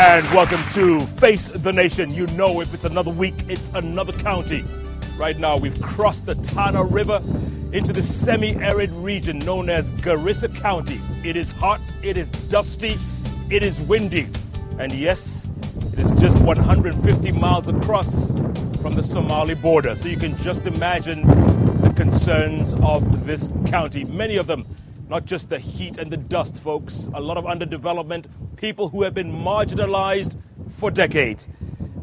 And welcome to Face the Nation. You know, if it's another week, it's another county. Right now, we've crossed the Tana River into the semi-arid region known as Garissa County. It is hot, it is dusty, it is windy. And yes, it is just 150 miles across from the Somali border. So you can just imagine the concerns of this county. Many of them, not just the heat and the dust, folks. A lot of underdevelopment, people who have been marginalized for decades.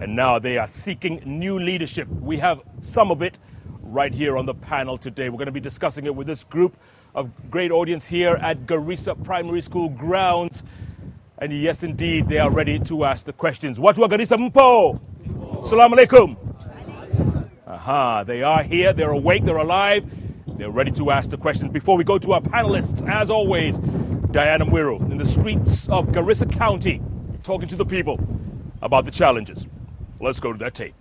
And now they are seeking new leadership. We have some of it right here on the panel today. We're going to be discussing it with this group of great audience here at Garissa Primary School grounds. And yes, indeed, they are ready to ask the questions. Watwa Garissa Mpo? Assalamu alaikum. They are here, they're awake, they're alive. They're ready to ask the questions. Before we go to our panelists, as always, Diana Mwiru in the streets of Garissa County, talking to the people about the challenges. Let's go to that tape.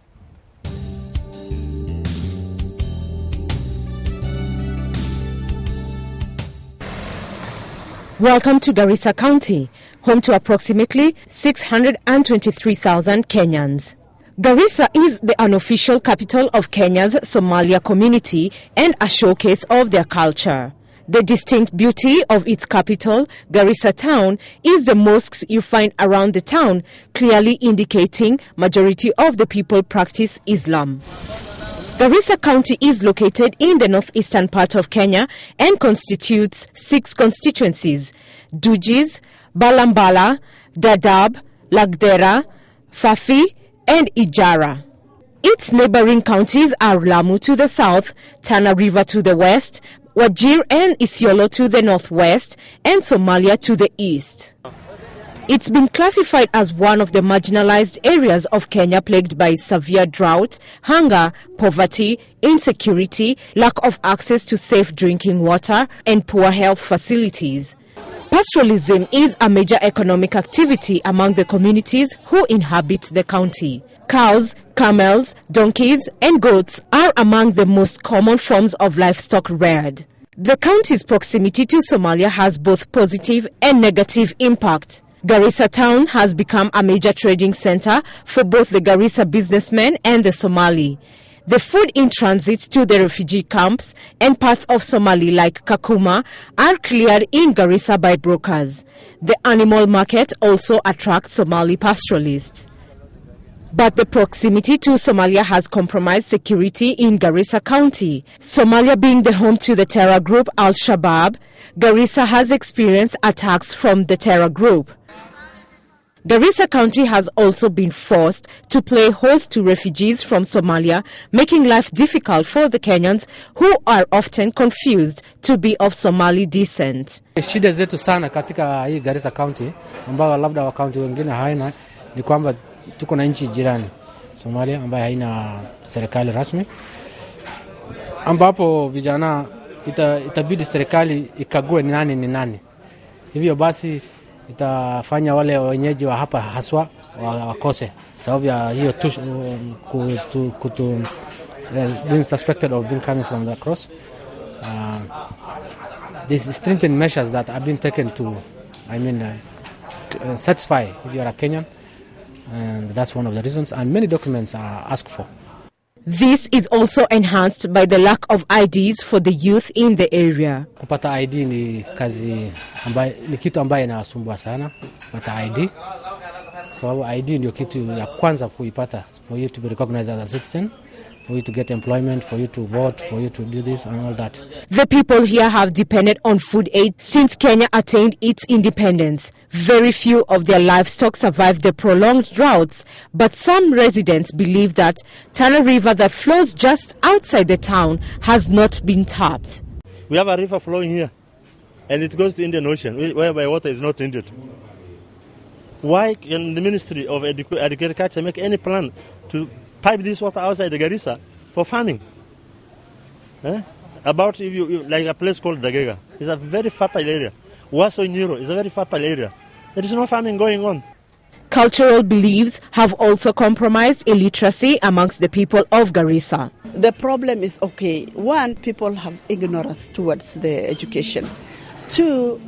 Welcome to Garissa County, home to approximately 623,000 Kenyans. Garissa is the unofficial capital of Kenya's Somalia community and a showcase of their culture. The distinct beauty of its capital, Garissa town, is the mosques you find around the town, clearly indicating majority of the people practice Islam. Garissa County is located in the northeastern part of Kenya and constitutes 6 constituencies: Dujis, Balambala, Dadaab, Lagdera, Fafi, and Ijara. Its neighboring counties are Lamu to the south, Tana River to the west, Wajir and Isiolo to the northwest, and Somalia to the east. It's been classified as one of the marginalized areas of Kenya plagued by severe drought, hunger, poverty, insecurity, lack of access to safe drinking water, and poor health facilities. Pastoralism is a major economic activity among the communities who inhabit the county. Cows, camels, donkeys, and goats are among the most common forms of livestock reared. The county's proximity to Somalia has both positive and negative impact. Garissa town has become a major trading center for both the Garissa businessmen and the Somali. The food in transit to the refugee camps and parts of Somali like Kakuma are cleared in Garissa by brokers. The animal market also attracts Somali pastoralists. But the proximity to Somalia has compromised security in Garissa County. Somalia being the home to the terror group Al-Shabaab, Garissa has experienced attacks from the terror group. Garissa County has also been forced to play host to refugees from Somalia, making life difficult for the Kenyans who are often confused to be of Somali descent. Shida zetu sana katika hii Garissa County, ambayo labda wa county wengine haina, ni kwamba tuko na nchi jirani Somalia ambayo haina serikali rasmi, ambapo vijana itabidi serikali ikague ni nani. Hivyo basi itafanya wale wenyeji wa hapa haswa wakose sababu ya hiyo being suspected of being coming from the cross. These stringent measures that have been taken to, satisfy if you are a Kenyan, and that's one of the reasons, and many documents are asked for. This is also enhanced by the lack of IDs for the youth in the area. Kupata ID ni kitu ambaye inasumbua sana, kupata ID. So ID ndio kitu ya kwanza kuipata, for you to be recognized as a citizen, for you to get employment, for you to vote, for you to do this and all that. The people here have depended on food aid since Kenya attained its independence. Very few of their livestock survived the prolonged droughts, but some residents believe that Tana River that flows just outside the town has not been tapped. We have a river flowing here, and it goes to Indian Ocean, whereby water is not treated. Why can the Ministry of Agriculture make any plan to pipe this water outside the Garissa for farming? About if you like a place called Dagega, it's a very fertile area. Waso Nyiro is a very fertile area. There is no farming going on. Cultural beliefs have also compromised illiteracy amongst the people of Garissa. The problem is, one, people have ignorance towards the education. Two,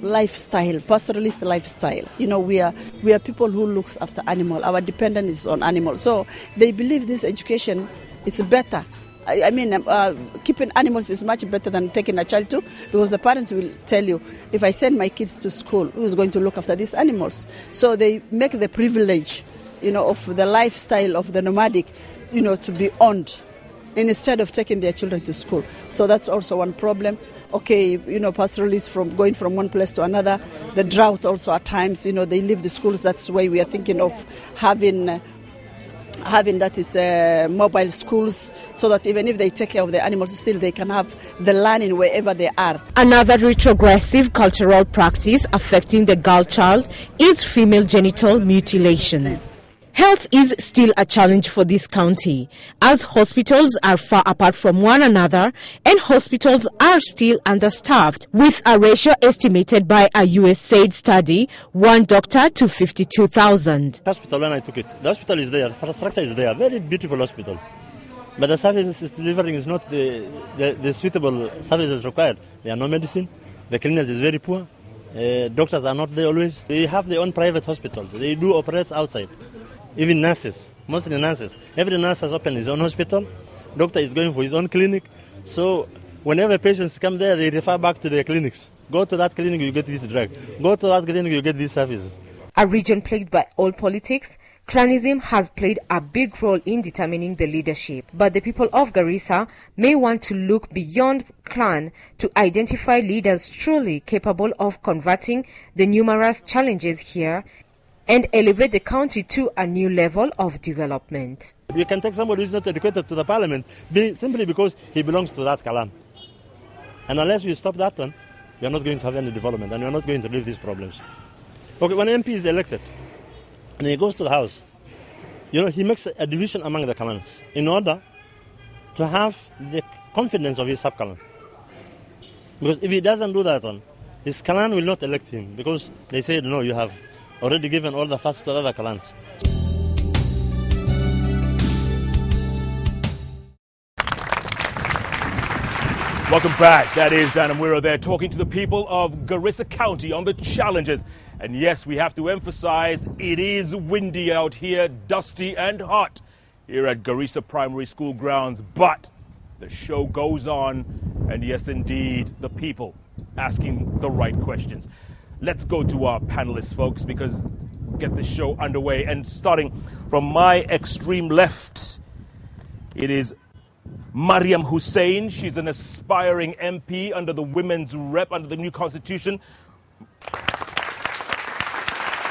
lifestyle, pastoralist lifestyle. You know, we are people who looks after animal. Our dependence is on animal. So they believe this education is better. I mean, keeping animals is much better than taking a child to, because the parents will tell you, if I send my kids to school, who is going to look after these animals? So they make the privilege, you know, of the lifestyle of the nomadic, you know, to be owned instead of taking their children to school. So that's also one problem. Okay, you know, pastoralists from going from one place to another. The drought also at times, you know, they leave the schools. That's why we are thinking of having that is mobile schools, so that even if they take care of the animals, still they can have the learning wherever they are. Another retrogressive cultural practice affecting the girl child is female genital mutilation. Health is still a challenge for this county, as hospitals are far apart from one another and hospitals are still understaffed, with a ratio estimated by a USAID study, 1 doctor to 52,000. Hospital, when I took it, the hospital is there, infrastructure is there, very beautiful hospital. But the services it's delivering is not the suitable services required. There are no medicine, the cleanliness is very poor, doctors are not there always. They have their own private hospitals, they do operates outside. Even nurses, mostly nurses. Every nurse has opened his own hospital. Doctor is going for his own clinic. So whenever patients come there, they refer back to their clinics. Go to that clinic, you get this drug. Go to that clinic, you get these services. A region plagued by old politics, clanism has played a big role in determining the leadership. But the people of Garissa may want to look beyond clan to identify leaders truly capable of converting the numerous challenges here and elevate the county to a new level of development. You can take somebody who is not educated to the parliament simply because he belongs to that clan. And unless we stop that one, we are not going to have any development and we are not going to relieve these problems. Okay, when an MP is elected and he goes to the house, you know, he makes a division among the clans in order to have the confidence of his sub-clan. Because if he doesn't do that one, his clan will not elect him, because they say, no, you have already given all the funds to the other clans. Welcome back. That is Dan Amwiro there talking to the people of Garissa County on the challenges. And yes, we have to emphasize it is windy out here, dusty and hot here at Garissa Primary School grounds. But the show goes on, and yes, indeed, the people asking the right questions. Let's go to our panelists, folks, because get the show underway. And starting from my extreme left, it is Mariam Hussein. She's an aspiring MP under the women's rep under the new constitution.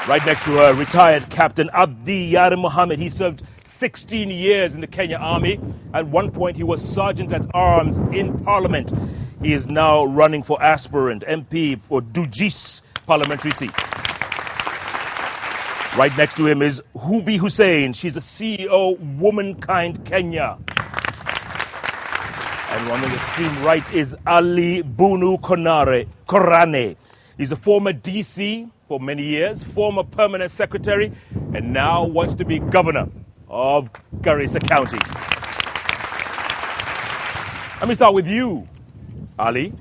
Right next to her, retired Captain Abdi Yar Mohammed. He served 16 years in the Kenya Army. At one point, he was Sergeant at Arms in Parliament. He is now running for aspirant MP for Dujis parliamentary seat. Right next to him is Hubi Hussein. She's a CEO, Womankind Kenya. And on the extreme right is Ali Bunu Korane. He's a former DC for many years, former permanent secretary, and now wants to be governor of Garissa County. Let me start with you, Ali.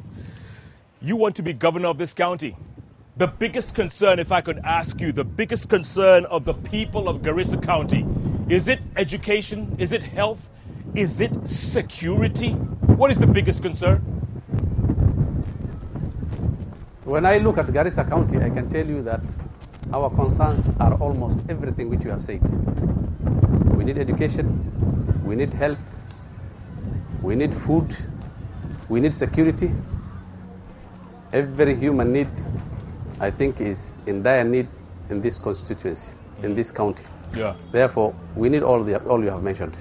You want to be governor of this county. The biggest concern, if I could ask you, the biggest concern of the people of Garissa County, is it education? Is it health? Is it security? What is the biggest concern? When I look at Garissa County, I can tell you that our concerns are almost everything which you have said. We need education, we need health, we need food, we need security. Every human need, I think, is in dire need in this constituency, in this county. Yeah. Therefore, we need all you have mentioned.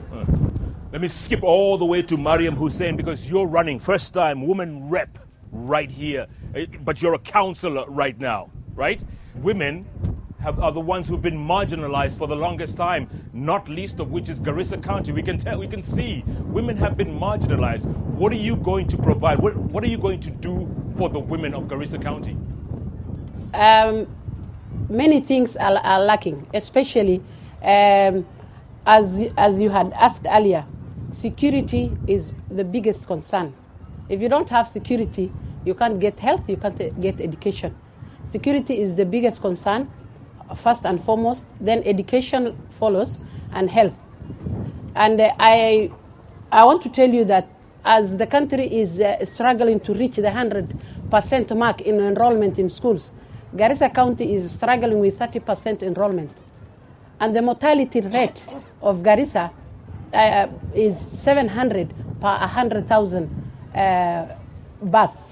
Let me skip all the way to Mariam Hussein, because you're running first time woman rep right here, but you're a councillor right now, right? Women are the ones who've been marginalized for the longest time, not least of which is Garissa County. We can see women have been marginalized. What are you going to provide? What are you going to do for the women of Garissa County? Many things are lacking, especially as you had asked earlier. Security is the biggest concern. If you don't have security, you can't get health, you can't get education. Security is the biggest concern, first and foremost. Then education follows, and health. And I want to tell you that as the country is struggling to reach the 100% mark in enrollment in schools, Garissa County is struggling with 30% enrollment. And the mortality rate of Garissa is 700 per 100,000 births.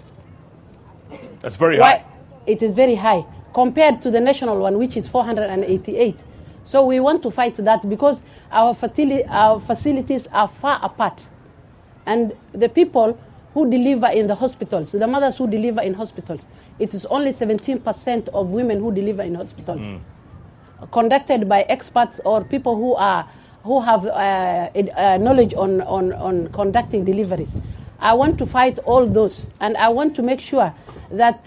That's very high. It is very high compared to the national one, which is 488. So we want to fight that because our facilities are far apart. And the people who deliver in the hospitals, the mothers who deliver in hospitals, it is only 17% of women who deliver in hospitals. Conducted by experts or people who have knowledge on conducting deliveries. I want to fight all those, and I want to make sure that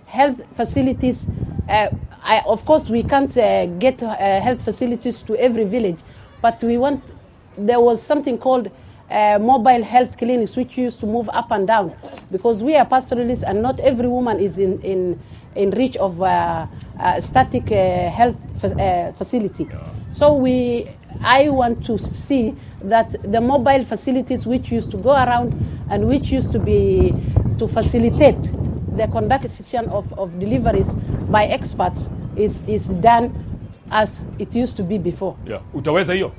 health facilities, of course we can't get health facilities to every village, but there was something called mobile health clinics which used to move up and down, because we are pastoralists and not every woman is in reach of static health facility. So I want to see that the mobile facilities which used to go around and which used to facilitate the conduction of deliveries by experts is done as it used to be before. Yeah. Utaweza hiyo?